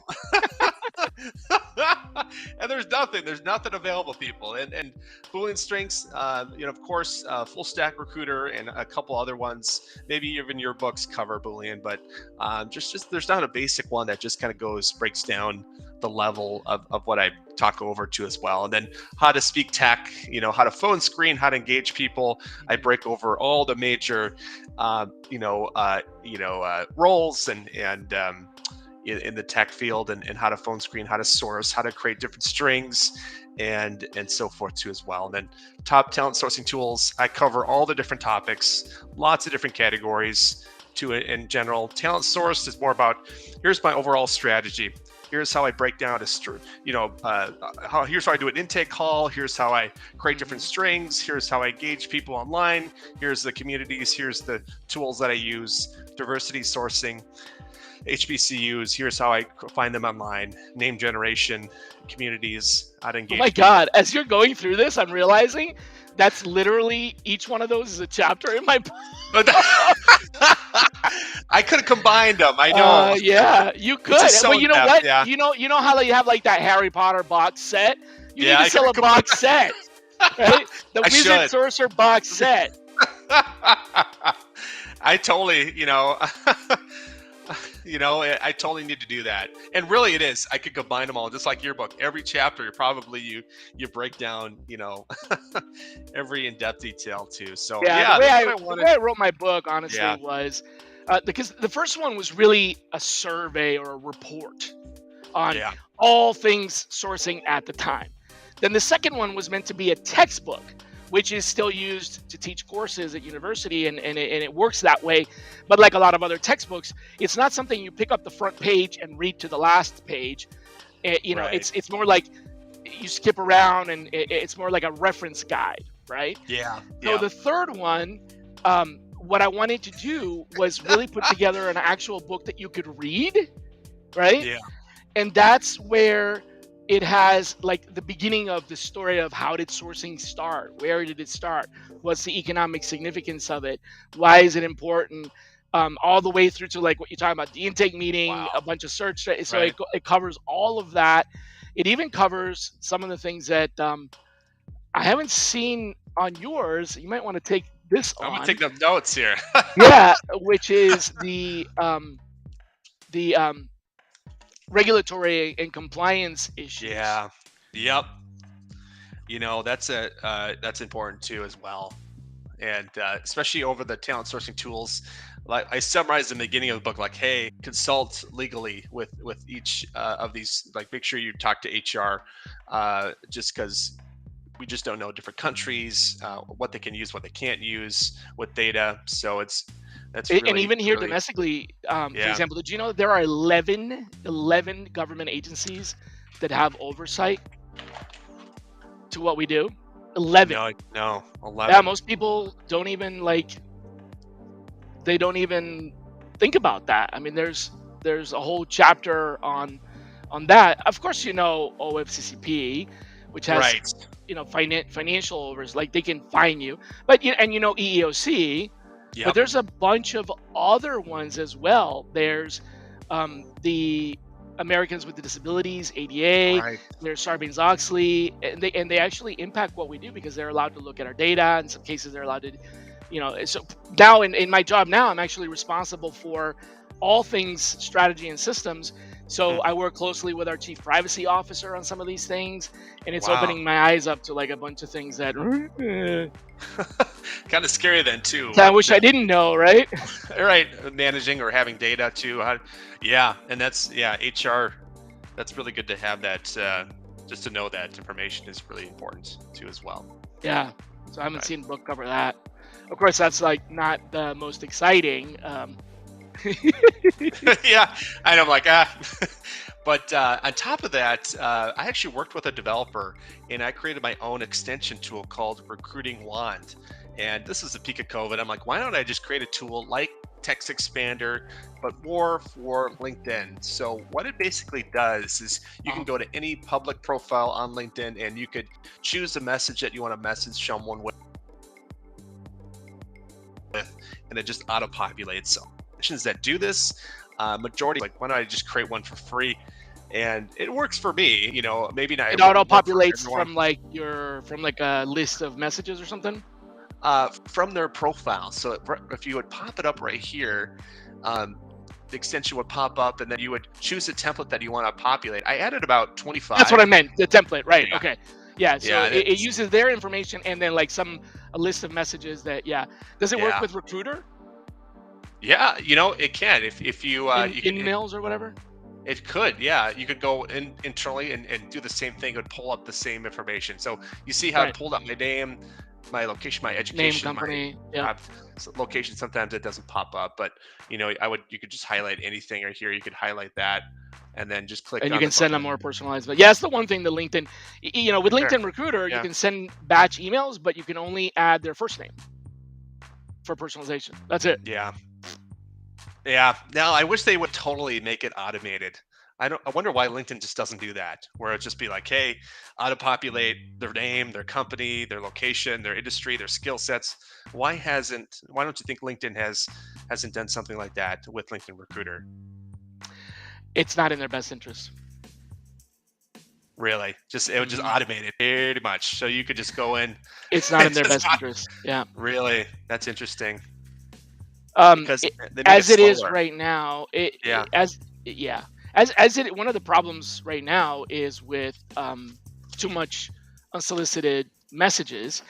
And there's nothing available, people. And Boolean Strengths, of course, Full Stack Recruiter and a couple other ones. Maybe even your books cover Boolean, but just there's not a basic one that just kind of breaks down the level of what I talk over to as well. And then how to speak tech, how to phone screen, how to engage people. I break over all the major, roles and in the tech field and how to phone screen, how to source, how to create different strings and so forth too as well. And then top talent sourcing tools, I cover all the different topics, lots of different categories to it. In general, talent source is more about, here's my overall strategy. Here's how I break down here's how I do an intake call. Here's how I create different strings. Here's how I engage people online. Here's the communities. Here's the tools that I use, diversity sourcing, HBCUs. Here's how I find them online, name generation, communities, how to engage. Oh my God. As you're going through this, I'm realizing that's literally each one of those is a chapter in my book. I could have combined them. I know. Yeah, you could. So well, you know what? Yeah. You know how you have like that Harry Potter box set? You need to sell a box set, right? The Wizard Sorcerer box set. I totally, I totally need to do that. And really it is. I could combine them all, just like your book. Every chapter, you break down, every in-depth detail too. So the way I wrote my book, honestly, was because the first one was really a survey or a report on all things sourcing at the time. Then the second one was meant to be a textbook, which is still used to teach courses at university, and it works that way. But like a lot of other textbooks, it's not something you pick up the front page and read to the last page. It's more like you skip around, and it's more like a reference guide, right? Yeah. So the third one, what I wanted to do was really put together an actual book that you could read, right? Yeah. And that's where it has like the beginning of the story of how did sourcing start? Where did it start? What's the economic significance of it? Why is it important? All the way through to like what you're talking about, the intake meeting, a bunch of search. So it covers all of that. It even covers some of the things that I haven't seen on yours, you might want to take this I'm gonna on. take the notes here. Yeah, which is the regulatory and compliance issues. Yeah. Yep. That's important too as well, and especially over the talent sourcing tools. Like I summarized in the beginning of the book, like, hey, consult legally with each of these. Like, make sure you talk to HR, just because we just don't know different countries, what they can use, what they can't use with data. So that's And really, even here really, domestically, for yeah. example, did you know there are 11 government agencies that have oversight to what we do? 11. No, no, Yeah, 11. most people don't even they don't even think about that. I mean, there's a whole chapter on that. Of course, OFCCP, which has Right. financial overs, like they can fine you, but EEOC. But Yep. there's a bunch of other ones as well. There's the Americans with Disabilities, ADA. Right. There's Sarbanes-Oxley, and they actually impact what we do because they're allowed to look at our data. In some cases, they're allowed to, So now in my job now, I'm actually responsible for all things strategy and systems. So Hmm. I work closely with our chief privacy officer on some of these things, and it's Wow. opening my eyes up to like a bunch of things that Kind of scary then too. I wish I didn't know, right? Right, managing or having data too. Yeah, and that's, yeah, HR. That's really good to have that. Just to know that information is really important too as well. Yeah. So I haven't Right. seen a book cover that. Of course, that's like not the most exciting. Yeah, and I'm like, but on top of that, I actually worked with a developer, and I created my own extension tool called Recruiting Wand. And this is the peak of COVID. I'm like, why don't I just create a tool like Text Expander, but more for LinkedIn? So what it basically does is you can go to any public profile on LinkedIn, and you could choose the message that you want to message someone with, and it just auto-populates. So that do this, majority like, why don't I just create one for free? And it works for me. Maybe not. It It auto wouldn't work for populates everyone. from like a list of messages or something. From their profile. So if you would pop it up right here, the extension would pop up, and then you would choose a template that you want to populate. I added about 25. That's what I meant. The template, right? Yeah. Okay. Yeah. So Yeah, it uses their information and then like a list of messages that. Yeah. Does it work Yeah. with Recruiter Yeah, it can. If you you can, emails or whatever? it could, yeah. You could go internally and do the same thing. It would pull up the same information. So you see how Right. it pulled up my name, my location, my Name, education, company. my Yeah. location. Sometimes it doesn't pop up, but you could just highlight anything, or here you could highlight that, and then just click And you on can the send button. them more personalized. But yeah, that's the one thing that LinkedIn, with Sure. LinkedIn Recruiter, you Yeah. can send batch emails, but you can only add their first name for personalization. That's it. Yeah. Yeah. Now I wish they would totally make it automated. I wonder why LinkedIn just doesn't do that, where it'd just be like, hey, auto-populate their name, their company, their location, their industry, their skill sets. Why don't you think LinkedIn hasn't done something like that with LinkedIn Recruiter? It's not in their best interest. Really? It would just automate it pretty much. So you could just go in. It's not in their Just best interest. Yeah. Really? That's interesting. Because they make As it is slower. right now, Yeah. one of the problems right now is with too much unsolicited messages.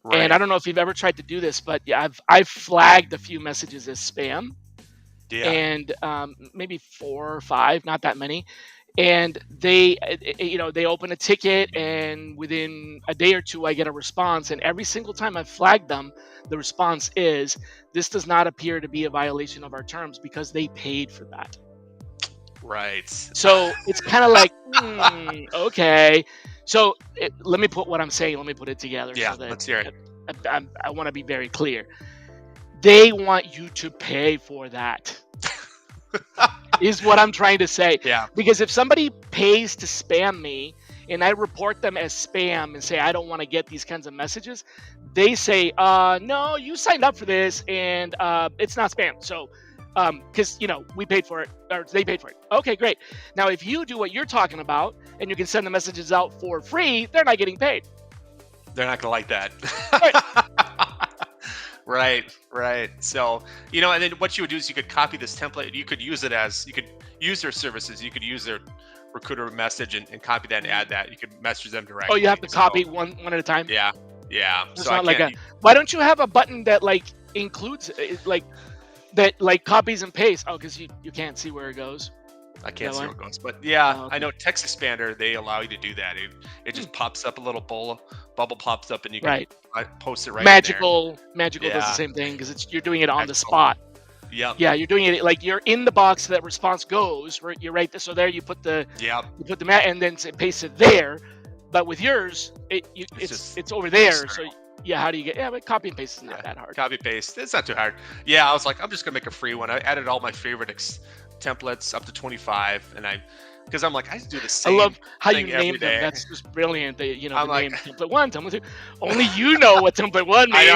Right. And I don't know if you've ever tried to do this, but yeah, I've flagged a few messages as spam, Yeah. and maybe 4 or 5, not that many. And they open a ticket, and within a day or two, I get a response. And every single time I flag them, the response is, "This does not appear to be a violation of our terms because they paid for that." Right. So it's kind of like, okay. So let me put what I'm saying. Let me put it together. Yeah. So that Let's hear it. I want to be very clear. They want you to pay for that. Is what I'm trying to say. Yeah. Because if somebody pays to spam me and I report them as spam and say I don't want to get these kinds of messages, they say, no, you signed up for this and it's not spam. So because we paid for it, or they paid for it. Okay, great. Now if you do what you're talking about and you can send the messages out for free, they're not getting paid. They're not gonna like that. Right. Right. So, and then what you would do is you could copy this template. You could use their services. You could use their recruiter message and copy that and add that. You could message them Oh, directly. you have to So, copy one at a time. yeah. It's So I not like can't. Why don't you have a button that like includes like that like copies and pastes? Oh, because you can't see where it goes. I can't see why? where it goes, but yeah, Oh, okay. I know Text Expander, they allow you to do that. It just pops up, a little bubble pops up, and you can post it right in there. Magical does the Yeah. same thing because you're doing it on the Excellent. spot. Yep. Yeah, you're doing it like you're in the box that response goes. Right, you're right there. So there you put the Yep. and then paste it there. But with yours, it's over there. external. So yeah, how do you get? Yeah, but copy and paste is not that hard. Copy paste. It's not too hard. Yeah, I was like, I'm just gonna make a free one. I added all my favorite templates up to 25, and because I'm like, I do the I same. love how you thing every named them. day. That's just brilliant. That I'm the like- name template 1, template 2. Only you know what template 1 I know.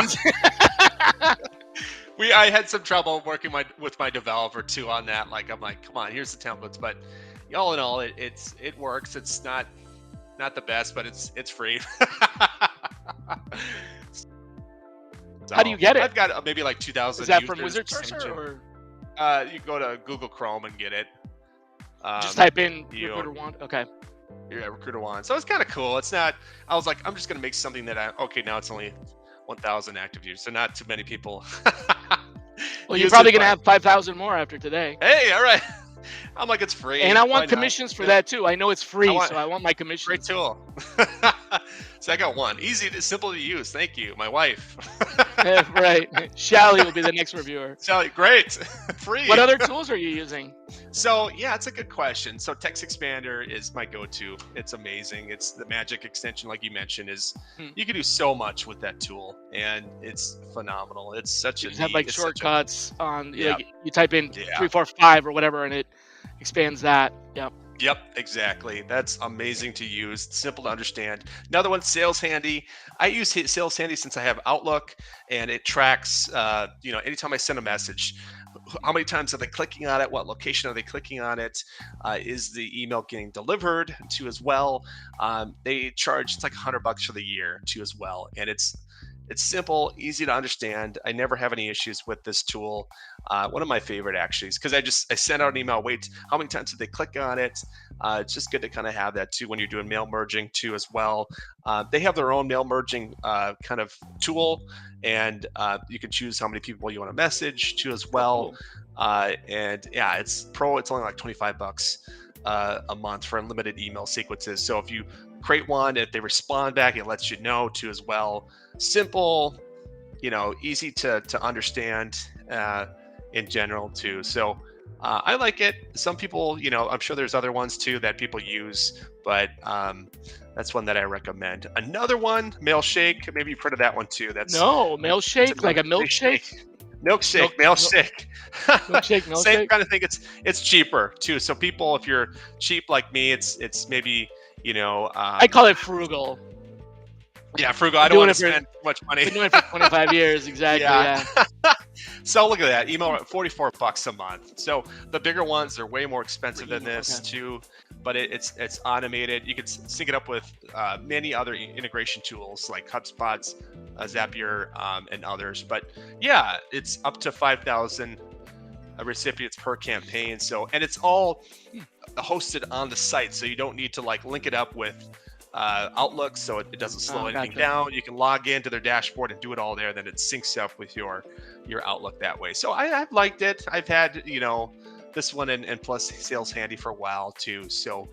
means. I had some trouble working with my developer too on that. Like, I'm like, come on, here's the templates. But all in all, it works. It's not the best, but it's free. How do you get it? I've got maybe like 2,000. Is that users, from Wizard same Sourcer thing. or You go to Google Chrome and get it. just type in you- Recruiter One? Okay. Yeah, Recruiter One. So it's kind of cool. It's not. I was like, I'm just gonna make something that now it's only 1,000 active users, so not too many people. Well, you're use probably it, gonna but- have 5,000 more after today. Hey, all right. I'm like, it's free. And I Why want not? commissions for Yeah. that too. I know it's free, want- so I want my Great commissions. tool. So I got one. Simple to use. Thank you, my wife. Right. Shally will be the next reviewer. So great. Free. What other tools are you using? So yeah, it's a good question. So Text Expander is my go-to. It's amazing. It's the magic extension, like you mentioned, you can do so much with that tool, and it's phenomenal. It's such You a just have neat- like it's such a- shortcuts on. Yeah. Like, you type in Yeah. 3, 4, 5 or whatever, and it expands that. Yep. Yep, exactly. That's amazing to use. Simple to understand. Another one, Sales Handy. I use Sales Handy since I have Outlook, and it tracks, anytime I send a message, how many times are they clicking on it? What location are they clicking on it? Is the email getting delivered to as well? They charge, it's like $100 for the year too as well, and it's simple, easy to understand. I never have any issues with this tool. One of my favorite actually is because I send out an email, wait, how many times did they click on it? It's just good to kind of have that too when you're doing mail merging too as well. They have their own mail merging kind of tool, and you can choose how many people you want to message to as well. And yeah, it's only like $25 a month for unlimited email sequences. So if you create one, if they respond back, it lets you know too as well. Simple, easy to understand in general too. So I like it. Some people, I'm sure there's other ones too that people use, but that's one that I recommend. Another one, Mailshake. Maybe you've heard of that one too. No, Mailshake, like a milkshake. Mailshake. Milkshake. Same kind of thing. It's cheaper too. So people, if you're cheap like me, it's maybe I call it frugal. Yeah, frugal. I don't want to doing it spend too much money. Been doing it for 25 years, exactly. Yeah. So look at that. Email at $44 a month. So the bigger ones are way more expensive than this too, but it's automated. You can sync it up with many other integration tools like HubSpot's, Zapier, and others. But yeah, it's up to 5,000 recipients per campaign. So, and it's all hosted on the site, so you don't need to like link it up with Outlook, so it doesn't slow anything down. You can log into their dashboard and do it all there. Then it syncs up with your Outlook that way. So I've liked it. I've had this one and plus Sales Handy for a while too. So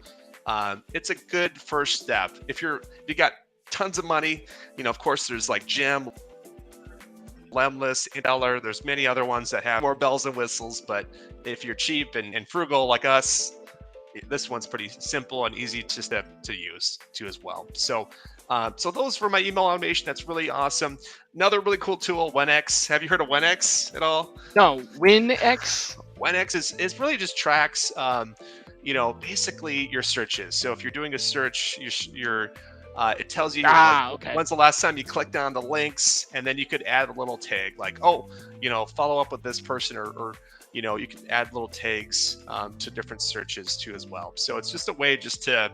it's a good first step. If you got tons of money, of course there's like Gem, Lemless, Inteller. There's many other ones that have more bells and whistles. But if you're cheap and frugal like us, this one's pretty simple and easy to use too as well. So those for my email automation. That's really awesome. Another really cool tool, WinX. Have you heard of WinX at all? No, WinX. WinX is really just tracks, basically your searches. So if you're doing a search, it tells you when's the last time you clicked on the links, and then you could add a little tag like, follow up with this person, or you can add little tags to different searches too as well. So it's just a way just to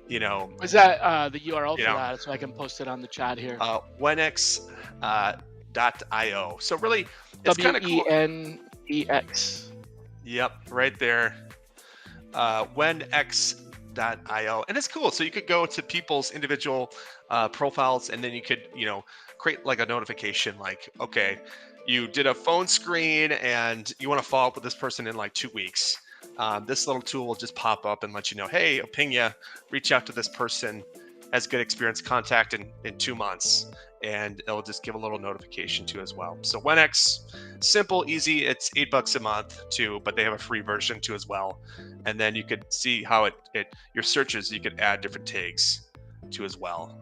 you know, Is that the URL you for know, that so I can post it on the chat here? Wenx .io. So really, it's kind of cool. WENEX. Yep, right there. Wenx.io, and it's cool. So you could go to people's individual profiles, and then you could, create like a notification, like, okay, you did a phone screen, and you want to follow up with this person in like 2 weeks. This little tool will just pop up and let you know, hey, I'll ping you, reach out to this person, has good experience, contact in 2 months, and it'll just give a little notification too as well. So Wenx, simple, easy. It's $8 a month too, but they have a free version too as well. And then you could see how it your searches, you could add different tags too as well.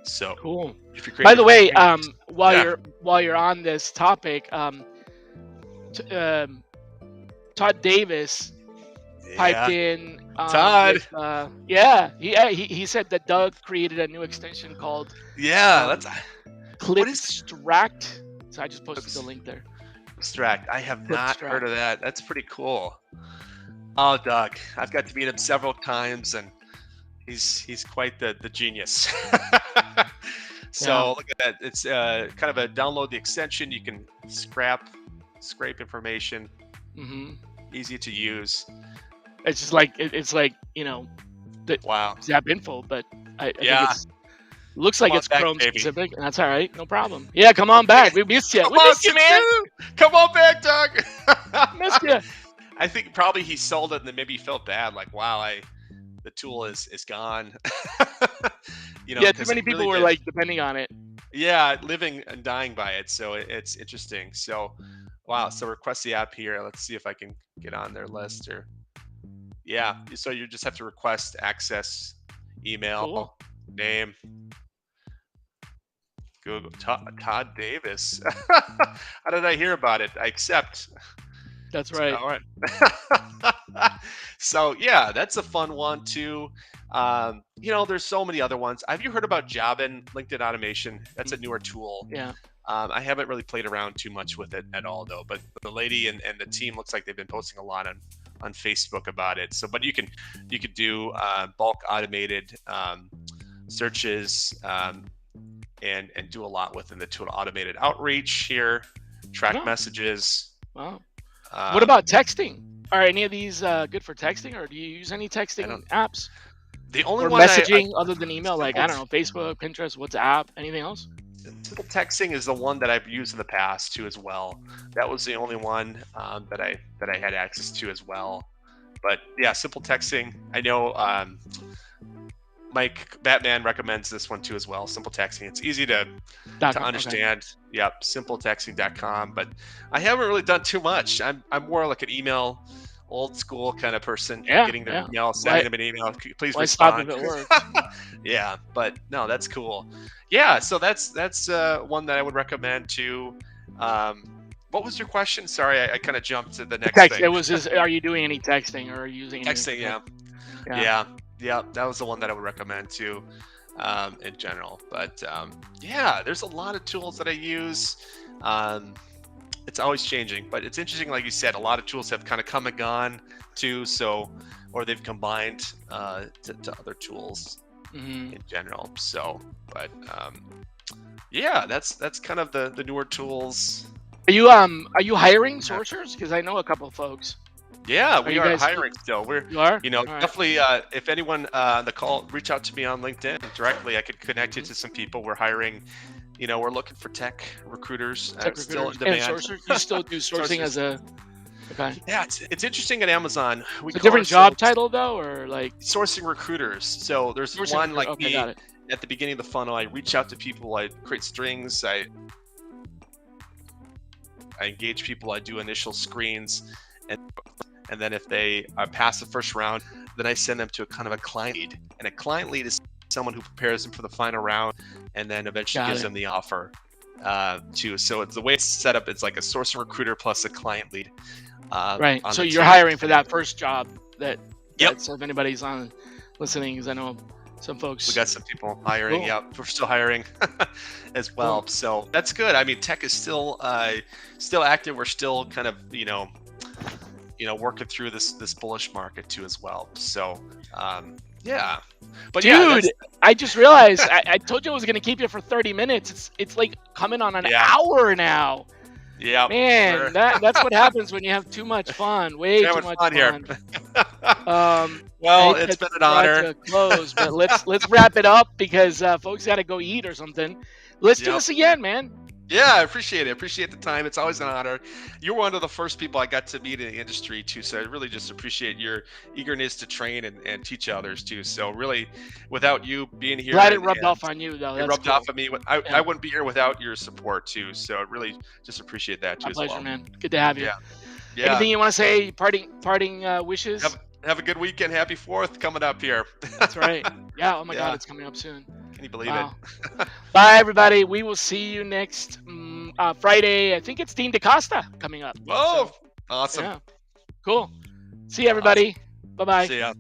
So Cool. if you create By the way, different tags- while you're on this topic, Todd Davis piped in. Todd. He said that Doug created a new extension called that's Clipstract. So I just posted the link there. Clipstract. I have not heard of that. That's pretty cool. Oh, Doug, I've got to meet him several times, and he's quite the genius. So look at that. It's kind of a download the extension. You can scrape information. Mm-hmm. Easy to use. It's just like the Zap Info, but I think it looks like it's Chrome specific, and that's all right, no problem. Yeah, come on back. We missed you. We missed you, man. Come on back, Doug. Missed you. I think probably he sold it, and then maybe he felt bad, like, wow, the tool is gone. Too many people were like depending on it. Yeah, living and dying by it. So it's interesting. So, wow. So request the app here. Let's see if I can get on their list or. Yeah. So you just have to request access, email, name. Google Todd Davis. How did I hear about it? I accept. That's right. All right. So yeah, that's a fun one too. There's so many other ones. Have you heard about Jobin LinkedIn automation? That's a newer tool. Yeah. I haven't really played around too much with it at all though, but the lady and the team looks like they've been posting a lot on Facebook about it. So, but you could do bulk automated searches and do a lot within the tool. Automated outreach here, track messages. Wow. What about texting? Are any of these good for texting, or do you use any texting apps? The only or one messaging other than email, like I don't know, Facebook, Pinterest, WhatsApp, anything else? Simple texting is the one that I've used in the past too as well. That was the only one that I had access to as well. But yeah, simple texting. I know Mike Batman recommends this one too as well. Simple texting. It's easy to understand. Okay. Yep, simpletexting.com. But I haven't really done too much. I'm more like an email, old school kind of person. Getting their email, sending them an email. Please respond. Stop if it works? Yeah, but no, that's cool. Yeah, so that's one that I would recommend too. What was your question? Sorry, I kind of jumped to the next thing. It was just, are you doing any texting or are you using texting? Yeah, that was the one that I would recommend too, in general. But there's a lot of tools that I use. It's always changing, but it's interesting. Like you said, a lot of tools have kind of come and gone too. So, or they've combined to other tools in general. So, but that's kind of the newer tools. Are you hiring sourcers? Because I know a couple of folks. Yeah, we are hiring still. You are? Definitely. If anyone on the call, reach out to me on LinkedIn directly. I could connect you to some people. We're hiring. We're looking for tech recruiters. Still in demand. And sourcers? You still do sourcing as a. Okay. Yeah, it's interesting at Amazon. It's a different job title though, or like sourcing recruiters. So there's one like me at the beginning of the funnel. I reach out to people. I create strings. I engage people. I do initial screens, and then if they pass the first round, then I send them to a kind of a client lead. And a client lead is someone who prepares them for the final round, and then eventually gives them the offer too. So it's the way it's set up. It's like a sourcing recruiter plus a client lead. Right. So you're hiring for that first job. So if anybody's listening, because I know some folks. We got some people hiring. Cool. Yeah, we're still hiring as well. Cool. So that's good. I mean, tech is still active. We're still kind of working through this bullish market too as well. So Yeah. But dude, I just realized I told you I was gonna keep you for 30 minutes. It's like coming on an hour now. Yeah. Man, that's what happens when you have too much fun. Way too much fun here. I Well, hate it's to been an draw it honor. to a close, but let's wrap it up because folks got to go eat or something. Let's do this again, man. Yeah, I appreciate it. I appreciate the time. It's always an honor. You're one of the first people I got to meet in the industry too, so I really just appreciate your eagerness to train and teach others too. So really, without you being here, Glad it rubbed off on you though. it That's rubbed cool. off on me. I wouldn't be here without your support too. So I really just appreciate that too My as pleasure, well. man. Good to have you. Yeah. Anything you want to say? Parting wishes. Have a good weekend. Happy 4th coming up here. That's right. Yeah. Oh my God, it's coming up soon. Can you believe it? Bye, everybody. We will see you next Friday. I think it's Dean DaCosta coming up. Whoa. So, Awesome. Yeah. Cool. See you, everybody. Bye-bye. See ya.